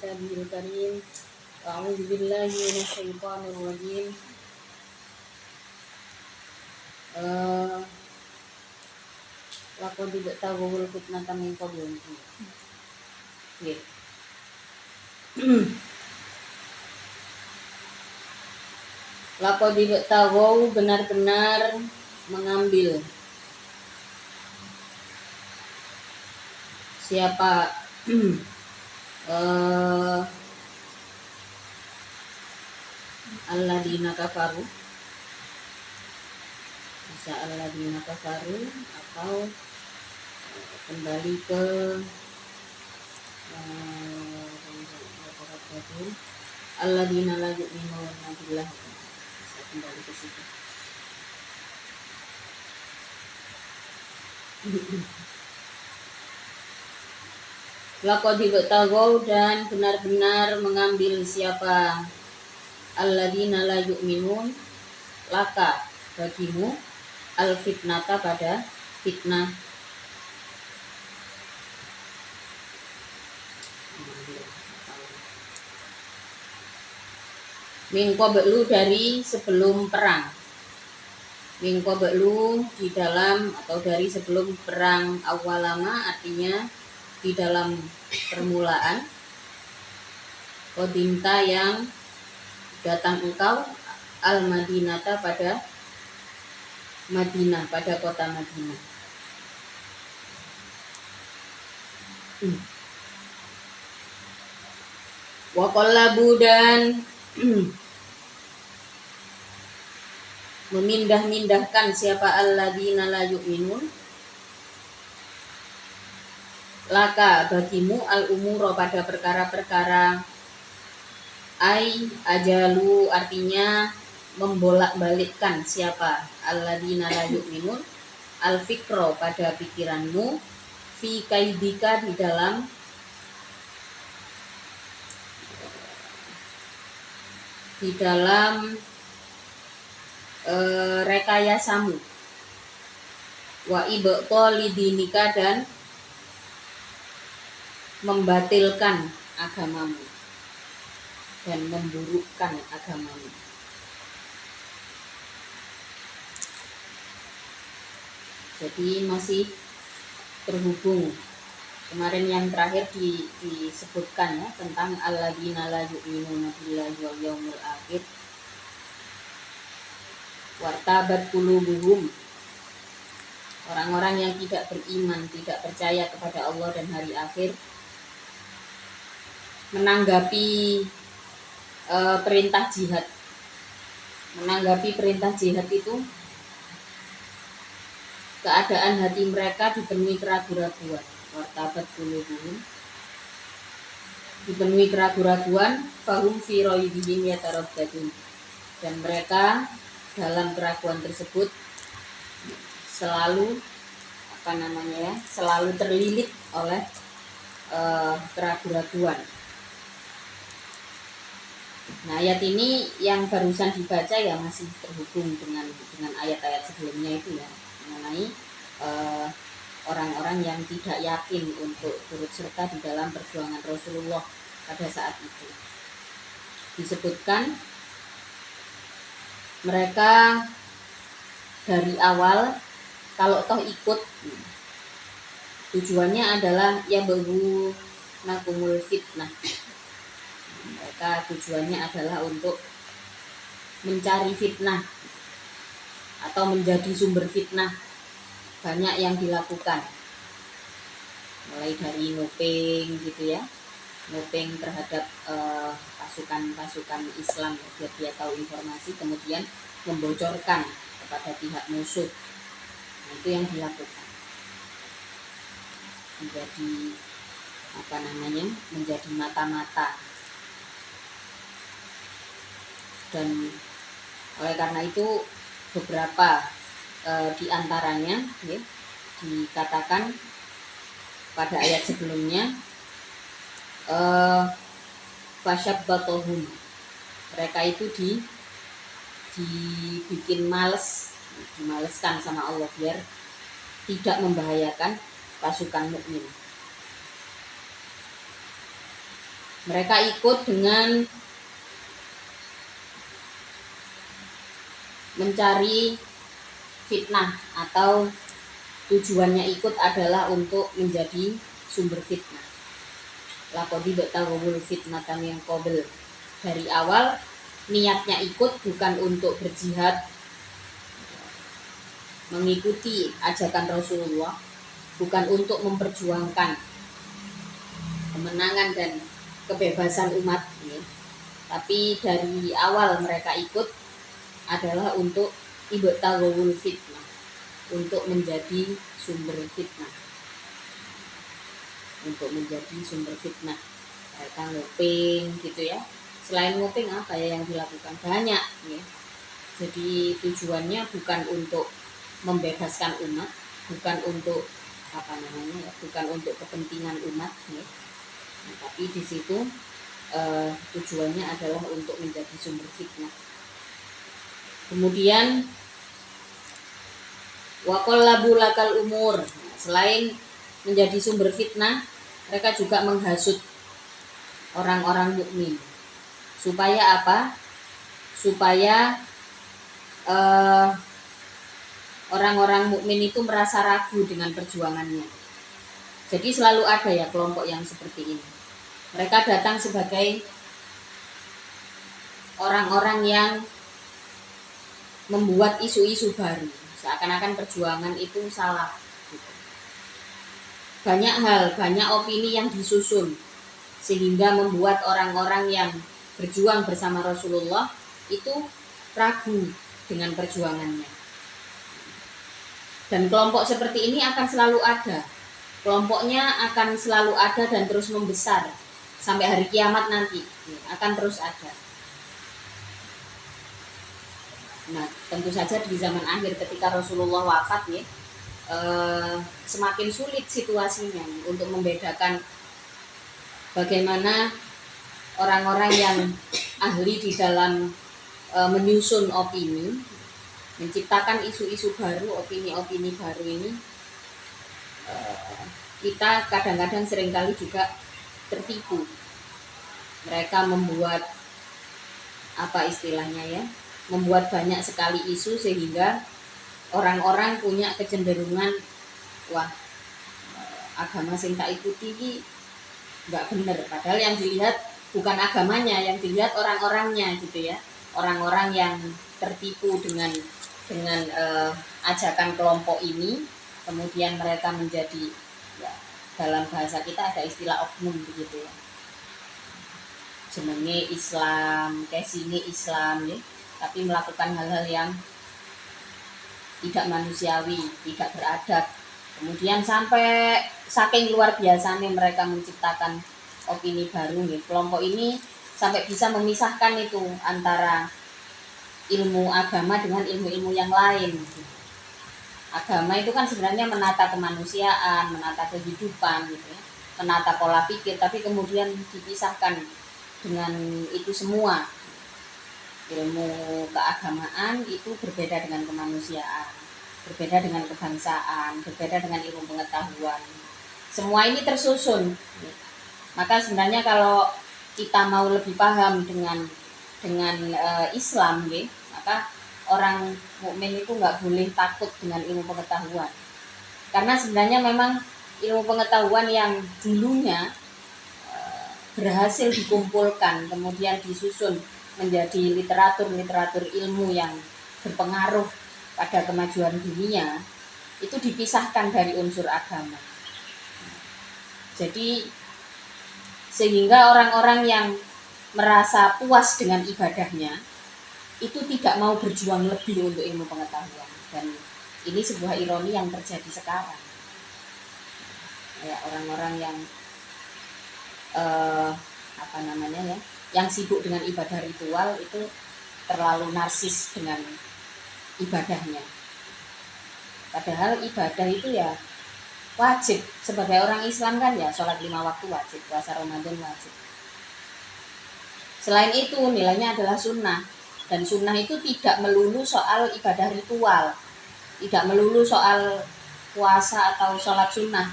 kitabihil karim. A'udzu billahi minasyaitonir rajim. Laqad ibtaghaw fitnata min qablihim. Nggih. Laqad ibtaghaw benar-benar mengambil. Siapa alladzina kafaru, bisa alladzina kafaru atau kembali ke alladzina la yu'minuna billah, bisa kembali ke situ. Laqad ibtaghaw, dan benar-benar mengambil siapa alladzina la yu'minun, laka bagimu, al fitnata pada fitnah. Min qablu, dari sebelum perang. Min qablu, di dalam atau dari sebelum perang. Awalama artinya di dalam permulaan. Qadimta, yang datang engkau, al Madinata, pada Madinah, pada kota Madinah. Wa qallabu, dan memindah-mindahkan siapa alladzina la yu'minun, laka bagimu, al umuro pada perkara-perkara. Ai ajalu, artinya membolak-balikkan siapa alladzina la yu'minun, al fikro pada pikiranmu, fi kaidika, di dalam rekayasamu, wa ibtali dinika, dan membatilkan agamamu dan memburukkan agamamu. Jadi masih terhubung kemarin yang terakhir disebutkan ya, tentang alladzina la yu'minuna billahi wal yaumil akhir. Wartabat qulubuhum, orang-orang yang tidak beriman, tidak percaya kepada Allah dan hari akhir, menanggapi perintah jihad. Menanggapi perintah jihad itu, keadaan hati mereka dipenuhi keraguan-raguan. Wartabat qulubuhum, dipenuhi keraguan-raguan. Fahum fi raibihim yataraddadun, dan mereka dalam keraguan tersebut selalu selalu terlilit oleh keraguan-raguan. Nah, ayat ini yang barusan dibaca ya masih terhubung dengan ayat-ayat sebelumnya itu ya, mengenai orang-orang yang tidak yakin untuk turut serta di dalam perjuangan Rasulullah pada saat itu. Disebutkan mereka dari awal kalau toh ikut, tujuannya adalah ya bahu nakumul fitnah. Mereka tujuannya adalah untuk mencari fitnah atau menjadi sumber fitnah. Banyak yang dilakukan, mulai dari nopeng gitu ya, nopeng terhadap pasukan Islam, biar dia tahu informasi, kemudian membocorkan kepada pihak musuh. Nah, itu yang dilakukan, menjadi mata-mata. Dan oleh karena itu beberapa di antaranya ya, dikatakan pada ayat sebelumnya, fasyabbatohum, mereka itu dibikin dimaleskan sama Allah biar tidak membahayakan pasukan mukmin. Mereka ikut dengan mencari fitnah, atau tujuannya ikut adalah untuk menjadi sumber fitnah. Laqad batagul fitnatan yang qabl. Dari awal niatnya ikut bukan untuk berjihad, mengikuti ajakan Rasulullah, bukan untuk memperjuangkan kemenangan dan kebebasan umat, ya. Tapi dari awal mereka ikut adalah untuk ibtagul fitnah, untuk menjadi sumber fitnah, untuk menjadi sumber fitnah. Mereka nguping gitu ya. Selain nguping apa ya yang dilakukan? Banyak ya. Jadi tujuannya bukan untuk membebaskan umat, bukan untuk bukan untuk kepentingan umat ya. Nah, tapi di situ tujuannya adalah untuk menjadi sumber fitnah. Kemudian waqallabu lakal umur. Selain menjadi sumber fitnah, mereka juga menghasut orang-orang mukmin. Supaya apa? Supaya orang-orang mukmin itu merasa ragu dengan perjuangannya. Jadi selalu ada ya kelompok yang seperti ini. Mereka datang sebagai orang-orang yang membuat isu-isu baru, seakan-akan perjuangan itu salah. Banyak hal, banyak opini yang disusun, sehingga membuat orang-orang yang berjuang bersama Rasulullah itu ragu dengan perjuangannya. Dan kelompok seperti ini akan selalu ada. Kelompoknya akan selalu ada dan terus membesar sampai hari kiamat nanti, akan terus ada. Nah, tentu saja di zaman akhir ketika Rasulullah wafat ya, semakin sulit situasinya untuk membedakan bagaimana orang-orang yang ahli di dalam menyusun opini, menciptakan isu-isu baru, opini-opini baru ini. Kita kadang-kadang seringkali juga tertipu. Mereka membuat apa istilahnya ya, membuat banyak sekali isu sehingga orang-orang punya kecenderungan, wah agama sing tak ikuti ini nggak bener. Padahal yang dilihat bukan agamanya, yang dilihat orang-orangnya gitu ya. Orang-orang yang tertipu dengan ajakan kelompok ini, kemudian mereka menjadi ya, dalam bahasa kita ada istilah oknum begitu ya. Jenenge Islam, kesine Islam ya, tapi melakukan hal-hal yang tidak manusiawi, tidak beradab. Kemudian sampai saking luar biasanya mereka menciptakan opini baru nih. Kelompok ini sampai bisa memisahkan itu antara ilmu agama dengan ilmu-ilmu yang lain. Agama itu kan sebenarnya menata kemanusiaan, menata kehidupan gitu ya, menata pola pikir, tapi kemudian dipisahkan dengan itu semua. Ilmu keagamaan itu berbeda dengan kemanusiaan, berbeda dengan kebangsaan, berbeda dengan ilmu pengetahuan. Semua ini tersusun. Maka sebenarnya kalau kita mau lebih paham dengan Islam, maka orang mukmin itu nggak boleh takut dengan ilmu pengetahuan. Karena sebenarnya memang ilmu pengetahuan yang dulunya berhasil dikumpulkan, kemudian disusun menjadi literatur ilmu yang berpengaruh pada kemajuan dunia, itu dipisahkan dari unsur agama. Jadi sehingga orang-orang yang merasa puas dengan ibadahnya itu tidak mau berjuang lebih untuk ilmu pengetahuan. Dan ini sebuah ironi yang terjadi sekarang. Ya, orang-orang yang yang sibuk dengan ibadah ritual itu terlalu narsis dengan ibadahnya. Padahal ibadah itu ya wajib. Sebagai orang Islam kan ya sholat 5 waktu wajib, puasa Ramadan wajib. Selain itu nilainya adalah sunnah. Dan sunnah itu tidak melulu soal ibadah ritual, tidak melulu soal puasa atau sholat sunnah.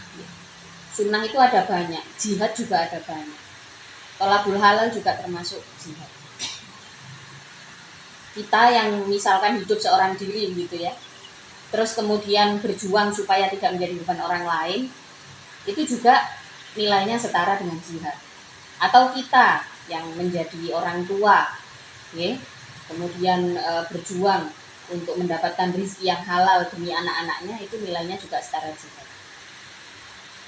Sunnah itu ada banyak, jihad juga ada banyak. Tolabul halal juga termasuk jihad. Kita yang misalkan hidup seorang diri gitu ya, terus kemudian berjuang supaya tidak menjadi beban orang lain, itu juga nilainya setara dengan jihad. Atau kita yang menjadi orang tua, ya, kemudian berjuang untuk mendapatkan rezeki yang halal demi anak-anaknya, itu nilainya juga setara jihad.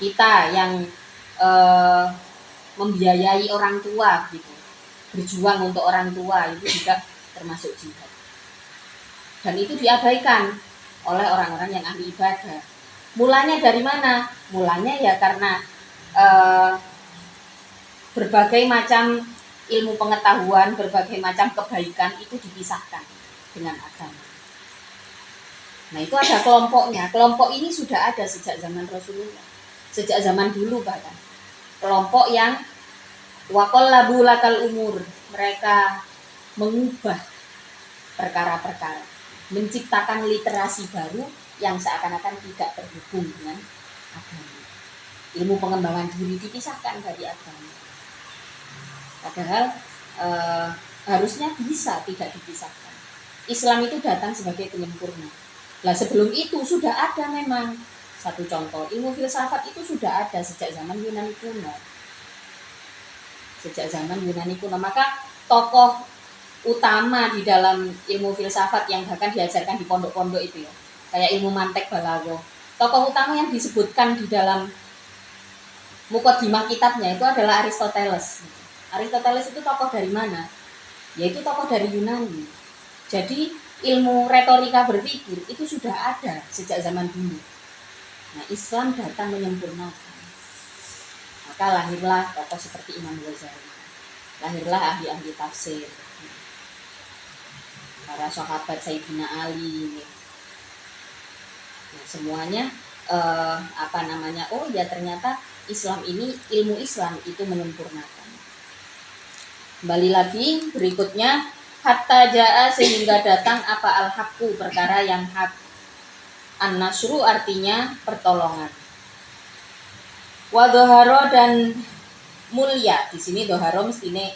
Kita yang membiayai orang tua gitu, berjuang untuk orang tua, itu juga termasuk jihad. Dan itu diabaikan oleh orang-orang yang ahli ibadah. Mulanya dari mana? Mulanya ya karena berbagai macam ilmu pengetahuan, berbagai macam kebaikan itu dipisahkan dengan agama. Nah, itu ada kelompoknya. Kelompok ini sudah ada sejak zaman Rasulullah, sejak zaman dulu bahkan. Kelompok yang waqallabu lakal umur, mereka mengubah perkara-perkara, menciptakan literasi baru yang seakan-akan tidak terhubung dengan agama. Ilmu pengembangan diri dipisahkan dari agama. Padahal harusnya bisa tidak dipisahkan. Islam itu datang sebagai penyempurna. Nah, sebelum itu sudah ada memang satu contoh, ilmu filsafat itu sudah ada sejak zaman Yunani kuno. Sejak zaman Yunani kuno, maka tokoh utama di dalam ilmu filsafat yang bahkan diajarkan di pondok-pondok itu ya, kayak ilmu mantek balago. Tokoh utama yang disebutkan di dalam muqaddimah kitabnya itu adalah Aristoteles. Aristoteles itu tokoh dari mana? Yaitu tokoh dari Yunani. Jadi ilmu retorika berpikir itu sudah ada sejak zaman dulu. Nah, Islam datang menyempurnakan. Maka lahirlah tokoh seperti Imam Ghazali. Lahirlah ahli-ahli tafsir. Para sahabat Sayyidina Ali. Nah, semuanya oh ya ternyata Islam ini, ilmu Islam itu menyempurnakan. Kembali lagi berikutnya, hatta jaa, sehingga datang apa al-haqqu, perkara yang hak. An-nasru artinya pertolongan. Wa dhahara, dan mulia. Di sini dhahara mestine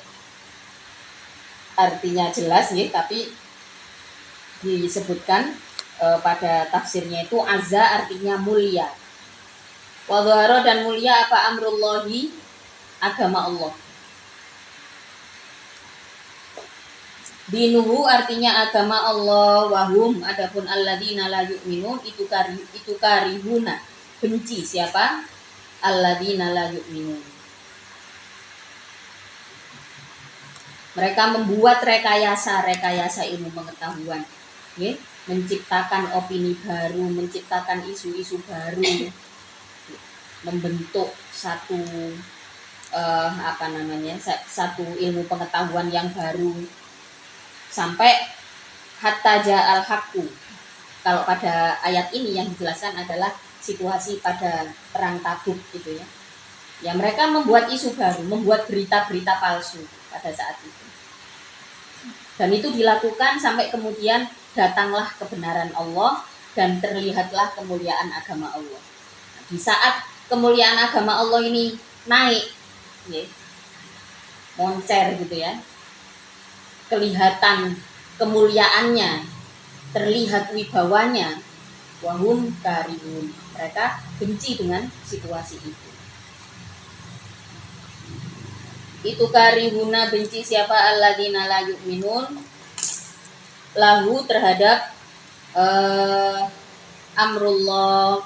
artinya jelas ya, tapi disebutkan pada tafsirnya itu azza artinya mulia. Wa dhahara, dan mulia apa amrullahi, agama Allah. Dinuhu artinya agama Allah, wahum adapun alladzina la yu'minun itu karihuna, benci siapa? Alladzina la yu'minun. Mereka membuat rekayasa ilmu pengetahuan, ya, menciptakan opini baru, menciptakan isu-isu baru, membentuk satu satu ilmu pengetahuan yang baru. Sampai hatta ja'al haqqu. Kalau pada ayat ini yang dijelaskan adalah situasi pada perang Tabuk gitu ya. Ya, mereka membuat isu baru, membuat berita-berita palsu pada saat itu. Dan itu dilakukan sampai kemudian datanglah kebenaran Allah dan terlihatlah kemuliaan agama Allah. Nah, di saat kemuliaan agama Allah ini naik, ya, moncer gitu ya, kelihatan kemuliaannya, terlihat wibawanya, wahum karihun, mereka benci dengan situasi itu. Itu karihuna, benci siapa? Alladzina la yu'minun lahu, terhadap amrullah.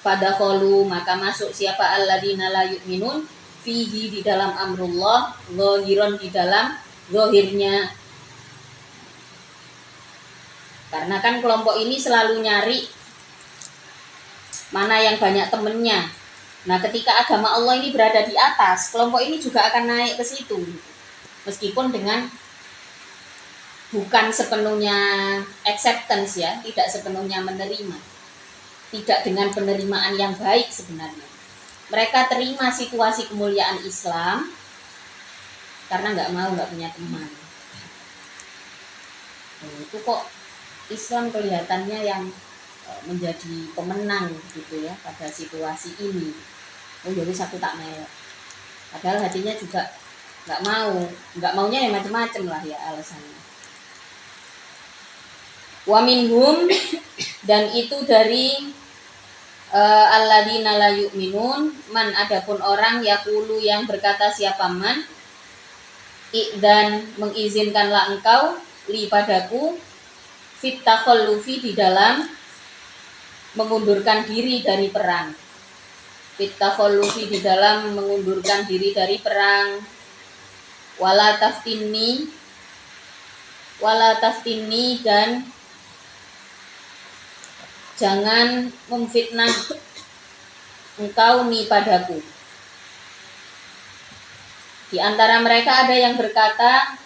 Fadakhalu, maka masuk siapa? Alladzina la yu'minun fihi, di dalam amrullah, zahiron, di dalam zahirnya. Karena kan kelompok ini selalu nyari mana yang banyak temennya. Nah, ketika agama Allah ini berada di atas, kelompok ini juga akan naik ke situ. Meskipun dengan bukan sepenuhnya acceptance ya, tidak sepenuhnya menerima. Tidak dengan penerimaan yang baik sebenarnya. Mereka terima situasi kemuliaan Islam karena nggak punya teman. Nah, itu kok Islam kelihatannya yang menjadi pemenang gitu ya pada situasi ini. Oh, jadi satu tak melok. Padahal hatinya juga nggak maunya ya macam-macam lah ya alasannya. Wa minhum, dan itu dari alladzina la yu'minun, man adapun orang yaqulu yang berkata siapa man, dan mengizinkanlah engkau li padaku fit takhallufi di dalam mengundurkan diri dari perang. Fit takhallufi di dalam mengundurkan diri dari perang. Wala taftinni, dan jangan memfitnah engkau ni padaku. Di antara mereka ada yang berkata,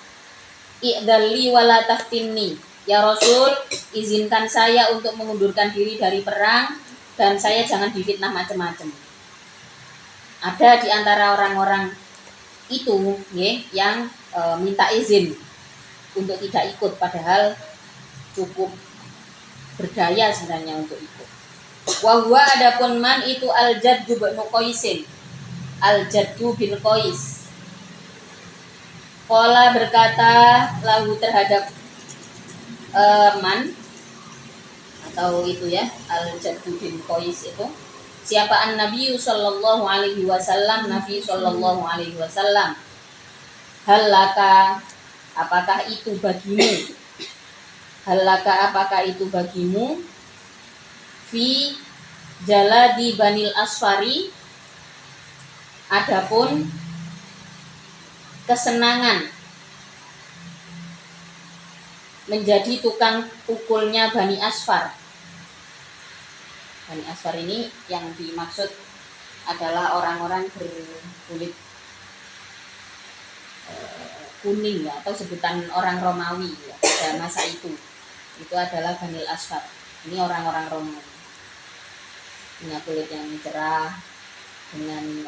i'dalli wala taftinni, ya Rasul, izinkan saya untuk mengundurkan diri dari perang dan saya jangan difitnah macam-macam. Ada di antara orang-orang itu yang minta izin untuk tidak ikut, padahal cukup berdaya sebenarnya untuk ikut. Wa huwa adapun man itu al-Jaddu bin Qaisin, al-Jaddu bin Qais. Qala berkata lahu terhadap man atau itu ya, al-Jaddu bin Qais itu, siapa an-Nabi sallallahu alaihi wasallam, Nabi sallallahu alaihi wasallam, halaka, apakah itu bagimu, halaka, apakah itu bagimu, fi jaladi banil asfari, adapun kesenangan menjadi tukang pukulnya Bani Asfar. Bani Asfar ini yang dimaksud adalah orang-orang berkulit kuning ya, atau sebutan orang Romawi ya, pada masa itu adalah Bani Asfar. Ini orang-orang Romawi, punya kulit yang cerah dengan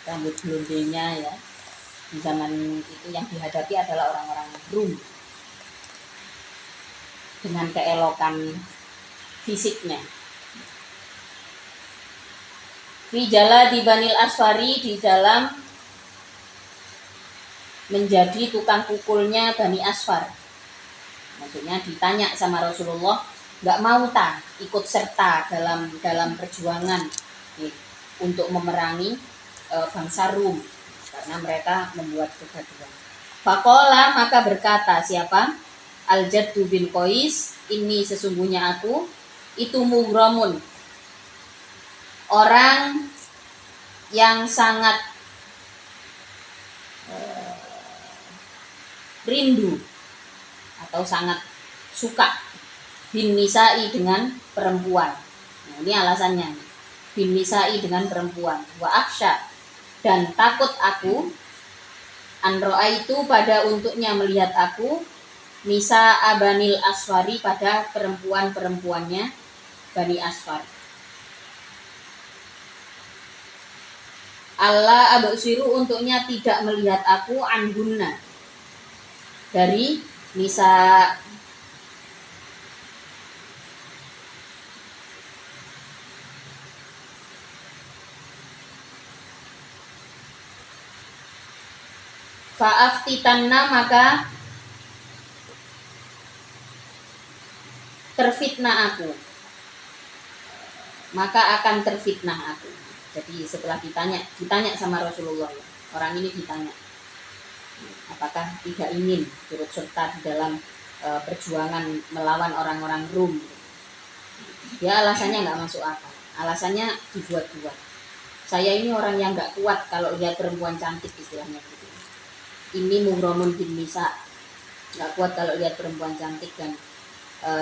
rambut blondenya ya. Di zaman itu yang dihadapi adalah orang-orang Rum dengan keelokan fisiknya. Fi jaladi Banil Asfari, di dalam menjadi tukang pukulnya Bani Asfar. Maksudnya ditanya sama Rasulullah, nggak mau tak ikut serta dalam perjuangan untuk memerangi bangsa Rum, karena mereka membuat kegaduhan. Faqala, maka berkata siapa? Al-Jaddu bin Qais, ini sesungguhnya aku itu mughramun, orang yang sangat rindu atau sangat suka bin nisa'i, dengan perempuan. Nah, ini alasannya, bin nisa'i, dengan perempuan. Wa akhsha, dan takut aku, an ra'aitu, pada untuknya melihat aku, nisa abanil asfari, pada perempuan-perempuannya Bani Asfar. Allah absiru, untuknya tidak melihat aku, anhunna, dari nisa. Fa'aftitanna, maka terfitnah aku, maka akan terfitnah aku. Jadi setelah ditanya sama Rasulullah, orang ini ditanya apakah tidak ingin turut serta di dalam perjuangan melawan orang-orang Rum. Dia alasannya nggak masuk akal, alasannya dibuat-buat. Saya ini orang yang nggak kuat kalau lihat perempuan cantik, istilahnya gitu. Ini mughramun bin nisa, nggak kuat kalau lihat perempuan cantik, dan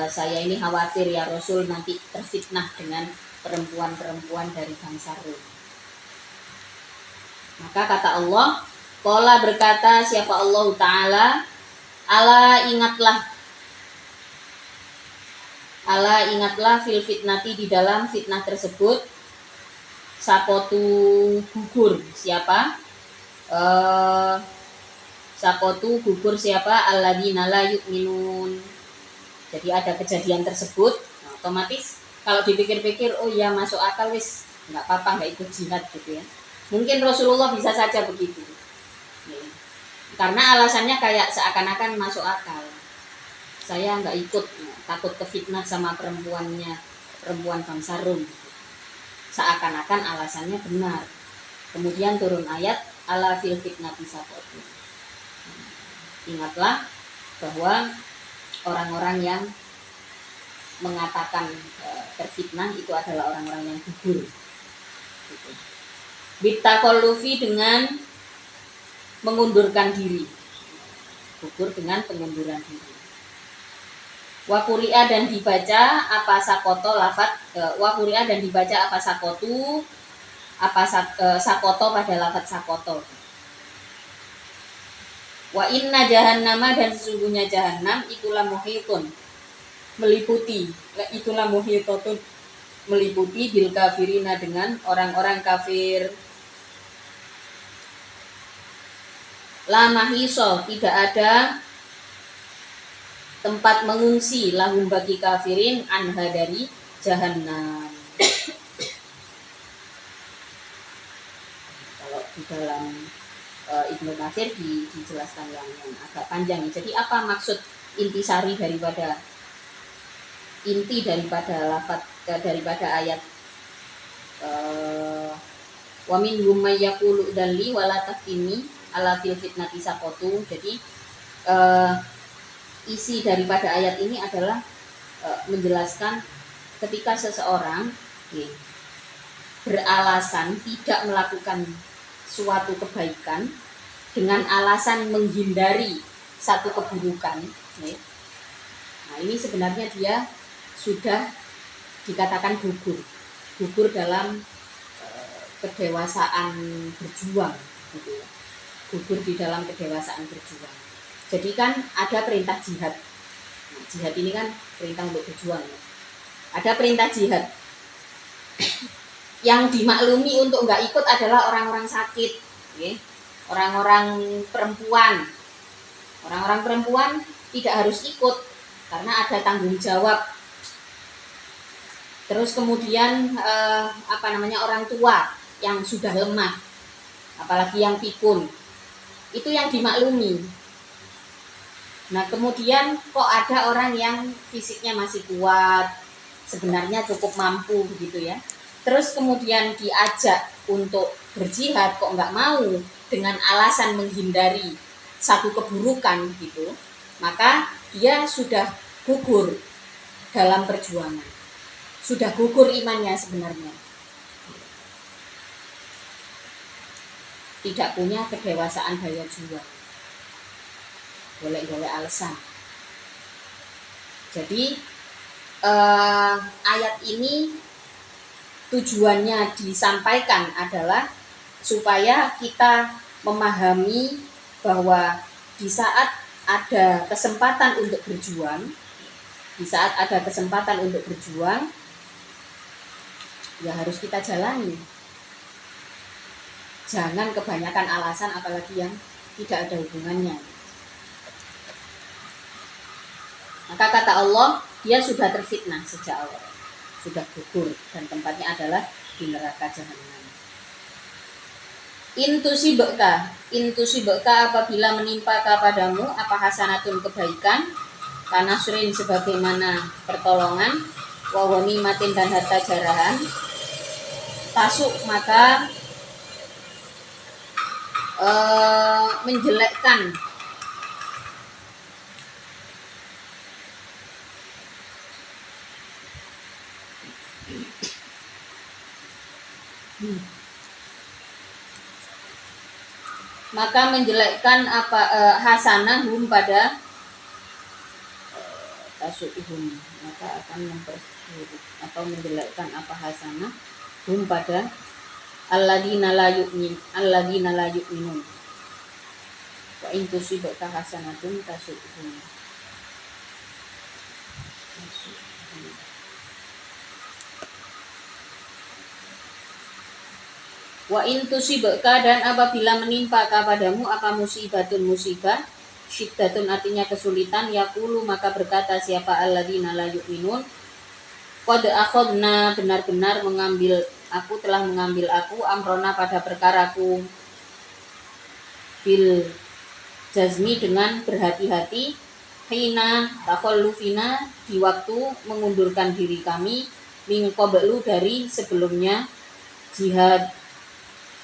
saya ini khawatir ya Rasul nanti terfitnah dengan perempuan-perempuan dari bangsa Rum. Maka kata Allah, qala, berkata siapa Allah Ta'ala, ala ingatlah fil fitnati, di dalam fitnah tersebut, sapotu, gugur siapa, sapotu, gugur siapa, alladzina la yu'minun. Jadi ada kejadian tersebut, nah, otomatis kalau dipikir-pikir, oh ya masuk akal, wis nggak apa-apa nggak ikut jihad gitu ya. Mungkin Rasulullah bisa saja begitu. Karena alasannya kayak seakan-akan masuk akal. Saya nggak ikut, takut kefitnah sama perempuan bangsa Rum. Seakan-akan alasannya benar. Kemudian turun ayat ala fil fitnati saqatu. Ingatlah bahwa orang-orang yang mengatakan terfitnah itu adalah orang-orang yang gugur. Bitaqallufi dengan mengundurkan diri. Gugur dengan pengunduran diri. Wa quri'a dan dibaca apa sakoto lafat wa quri'a dan dibaca apa sakotu apa sakoto pada lafat sakoto. Wa inna jahannama dan sesungguhnya jahannam itulah muhitun meliputi itulah muhitotun meliputi bil kafirina dengan orang-orang kafir. La mahiso tidak ada tempat mengungsi lahum bagi kafirin anha dari jahannam. Kalau di dalam Ibnu Katsir dijelaskan yang agak panjang. Jadi apa maksud intisari daripada lafaz daripada ayat wa minhum may yaqulu dan li wala tafini ala fil fitnati saqatu. Jadi isi daripada ayat ini adalah menjelaskan ketika seseorang beralasan tidak melakukan suatu kebaikan dengan alasan menghindari satu keburukan. Nah, ini sebenarnya dia sudah dikatakan gugur dalam kedewasaan berjuang, gitu ya. Gugur di dalam kedewasaan berjuang. Jadi kan ada perintah jihad. Nah, jihad ini kan perintah untuk berjuang. Ya. Ada perintah jihad. Yang dimaklumi untuk nggak ikut adalah orang-orang sakit, ya. Orang-orang perempuan. Orang-orang perempuan tidak harus ikut karena ada tanggung jawab. Terus kemudian orang tua yang sudah lemah, apalagi yang pikun, itu yang dimaklumi. Nah kemudian kok ada orang yang fisiknya masih kuat, sebenarnya cukup mampu begitu ya. Terus kemudian diajak untuk berjihad kok nggak mau dengan alasan menghindari satu keburukan gitu, maka dia sudah gugur dalam perjuangan, sudah gugur imannya sebenarnya, tidak punya kedewasaan daya juang, boleh alasan. Jadi ayat ini tujuannya disampaikan adalah supaya kita memahami bahwa di saat ada kesempatan untuk berjuang, ya harus kita jalani. Jangan kebanyakan alasan, apalagi yang tidak ada hubungannya. Maka kata Allah, dia sudah terfitnah sejak awal, sudah gugur dan tempatnya adalah di neraka jahanam. Intusibka apabila menimpa kepadamu apa hasanatun kebaikan, kanasrin sebagaimana pertolongan, wawani matin dan harta jarahan, tasuk maka menjelekkan hasanahum pada tasuhum, maka akan memperburuk atau menjelekkan apa hasanah hum pada alladzina la yu'minun wa in tusibka hasanatun tasuhum. Wa in tusibka dan apabila menimpa kepadamu apa musibah, syiddatun artinya kesulitan, yaqulu maka berkata siapa alladzina la yu'minun, qad akhadna benar-benar mengambil aku telah mengambil aku amrona pada perkaraku bil jazmi dengan berhati-hati hina takhallufina di waktu mengundurkan diri kami min qablu dari sebelumnya jihad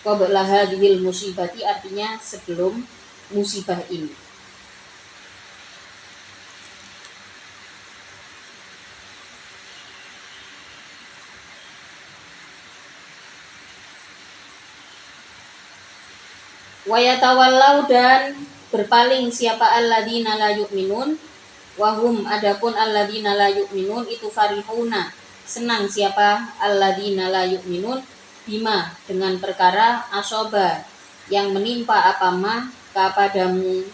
qabla hadhil musibati artinya sebelum musibah ini. Wayatawallau dan berpaling siapa alladzina la yu'minun wahum adapun alladzina la yu'minun itu farihuna senang siapa alladzina la yu'minun bima dengan perkara asoba yang menimpa apa ma kepadamu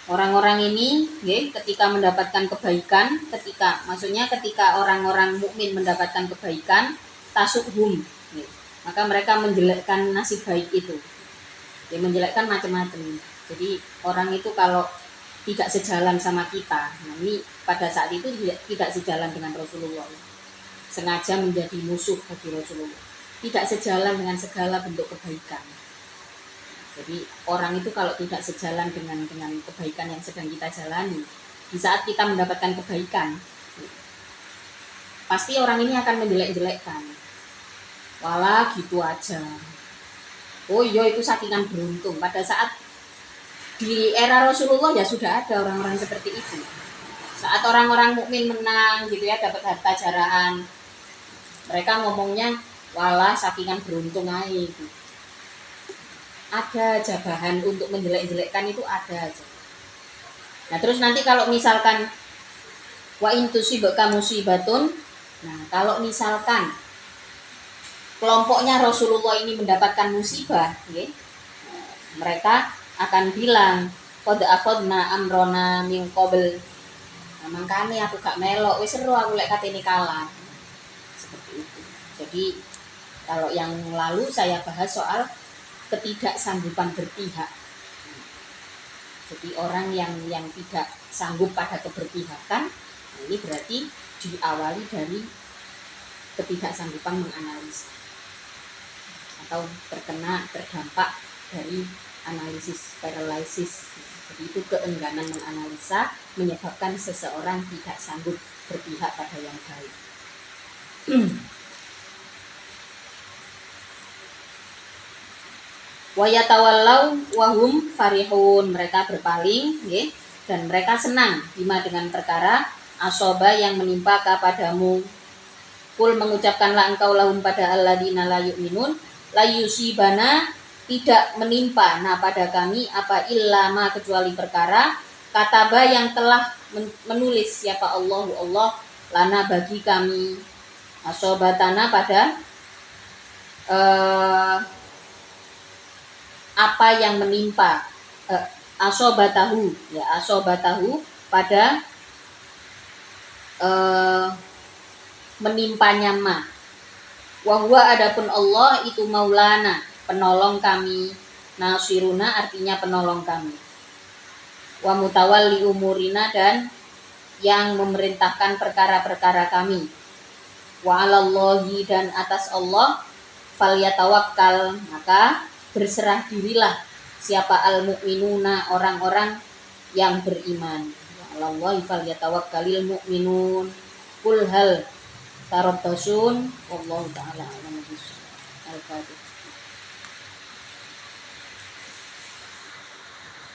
orang-orang ini ketika mendapatkan kebaikan, ketika orang-orang mukmin mendapatkan kebaikan, tasukhum, maka mereka menjelekkan nasib baik itu. Menjelekkan macam-macam. Jadi orang itu kalau tidak sejalan sama kita, nah ini pada saat itu tidak sejalan dengan Rasulullah, sengaja menjadi musuh bagi Rasulullah, tidak sejalan dengan segala bentuk kebaikan. Jadi orang itu kalau tidak sejalan dengan kebaikan yang sedang kita jalani, di saat kita mendapatkan kebaikan, pasti orang ini akan menjelek-jelekkan. Walah gitu aja. Oh iya itu sakingan beruntung. Pada saat di era Rasulullah ya sudah ada orang-orang seperti itu. Saat orang-orang mukmin menang gitu ya, dapat harta jarahan, mereka ngomongnya walah sakingan beruntung aja itu. Ada aja bahan untuk menjelek-jelekkan itu ada aja. Nah terus nanti kalau misalkan wa intusibaka musibatun, nah kalau misalkan kelompoknya Rasulullah ini mendapatkan musibah, mereka akan bilang qad akhadna amrona min qabl. Nah, makanya aku gak melok, wis seru aku lek katene kalah. Seperti itu. Jadi kalau yang lalu saya bahas soal ketidaksanggupan berpihak. Jadi orang yang tidak sanggup pada keberpihakan, ini berarti diawali dari ketidaksanggupan menganalisa atau terdampak dari analisis paralysis. Jadi itu keengganan menganalisa menyebabkan seseorang tidak sanggup berpihak pada yang baik. Wayatawallau wahum farihun, mereka berpaling dan mereka senang bima dengan perkara asoba yang menimpa kepadamu. Kul mengucapkanlah engkau lahum pada alladzina la yu'minun la yusibana tidak menimpa nah pada kami apa illama kecuali perkara kataba yang telah menulis siapa Allah lana bagi kami asobatana pada apa yang menimpa asobatahu pada menimpanya ma wahwa adapun Allah itu maulana penolong kami nasiruna artinya penolong kami wa mutawalli umurina dan yang memerintahkan perkara-perkara kami wa 'alallahi dan atas Allah falyatawakkal maka berserah dirilah siapa al-mu'minuna orang-orang yang beriman. Allahi falyatawakkalil mu'minun. Qul hal tarabbasun wallahu ta'ala a'lam bishawab. Al-Fatihah.